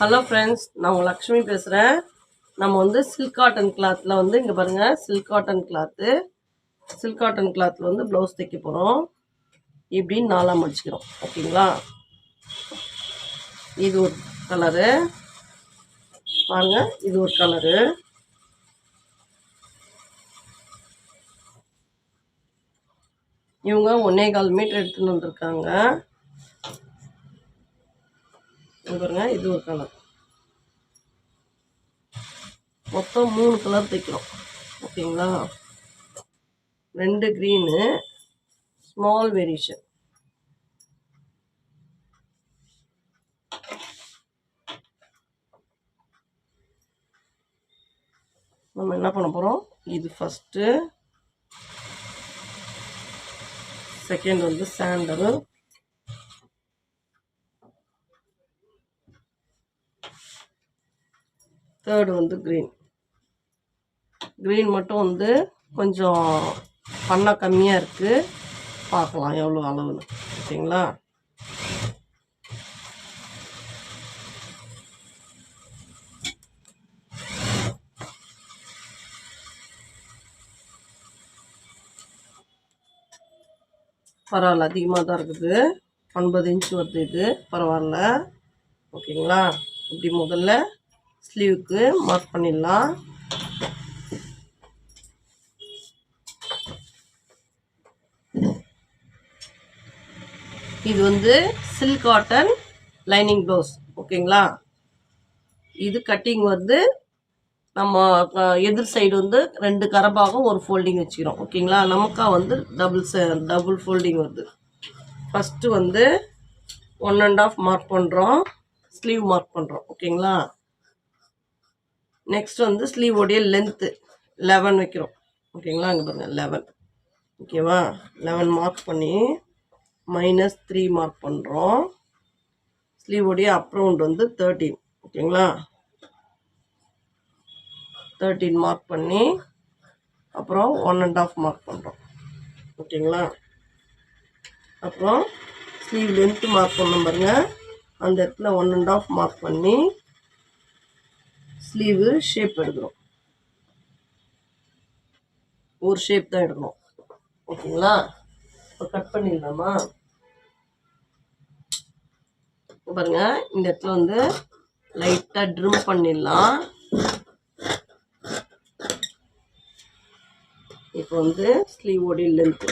Hello friends, நான் உங்கள் லக்ஷ்மி பேசுகிறேன். நம்ம வந்து சில்க் காட்டன் கிளாத்தில் வந்து இங்கே பாருங்கள், சில்க் காட்டன் கிளாத்தில் வந்து ப்ளவுஸ் தைக்க போகிறோம். இப்படின்னு 4ஆக மடிச்சுக்கிறோம். ஓகேங்களா? இது ஒரு கலரு பாருங்கள், இது ஒரு கலரு. இவங்க 1.25 மீட்டர் எடுத்துன்னு வந்திருக்காங்க. பாருங்க, இது ஒரு கலர். மொத்தம் 3 கலர் தைக்கிறோம். ஓகேங்களா? 2 க்ரீனு, ஸ்மால் வேரியேஷன். நம்ம என்ன பண்ண போகிறோம், இது ஃபஸ்ட்டு, செகண்ட் வந்து சாண்டல், தேர்டு வந்து க்ரீன். க்ரீன் மட்டும் வந்து கொஞ்சம் பண்ணால் கம்மியாக இருக்குது, பார்க்கலாம் எவ்வளோ அளவுன்னு. ஓகேங்களா? பரவாயில்ல, அதிகமாக தான் இருக்குது. 9 இன்ச்சு வருது. இது பரவாயில்ல. ஓகேங்களா? இப்படி முதல்ல ஸ்லீவுக்கு மார்க் பண்ணிடலாம். இது வந்து சில்க் காட்டன் லைனிங் ப்ளவுஸ். ஓகேங்களா? இது கட்டிங் வந்து நம்ம எதிர் சைடு வந்து 2 கரபாகம் ஒரு ஃபோல்டிங் வச்சுக்கிறோம். ஓகேங்களா? நமக்கா வந்து டபுள் ஃபோல்டிங் வருது. ஃபஸ்ட்டு வந்து 1.5 மார்க் பண்ணுறோம், ஸ்லீவ் மார்க் பண்ணுறோம். ஓகேங்களா? நெக்ஸ்ட் வந்து ஸ்லீவோடைய லென்த்து 11 வைக்கிறோம். ஓகேங்களா? அங்கே பாருங்கள் 11. ஓகேவா? 11 மார்க் பண்ணி -3 மார்க் பண்ணுறோம். ஸ்லீவோடைய அப் ரவுண்ட் வந்து 13. ஓகேங்களா? 13 மார்க் பண்ணி அப்புறம் 1.5 மார்க் பண்ணுறோம். ஓகேங்களா? அப்புறம் ஸ்லீவ் லென்த்து மார்க் பண்ணோம் பாருங்கள், அந்த இடத்துல 1.5 மார்க் பண்ணி ஸ்லீவு ஷேப் எடுக்கிறோம். ஒரு ஷேப் தான் எடுக்கணும். ஓகேங்களா? இப்போ கட் பண்ணிடலாமா? பாருங்க, இந்த இடத்துல வந்து லைட்டாக ட்ரிம் பண்ணிடலாம். இப்போ வந்து ஸ்லீவோடைய லென்த்து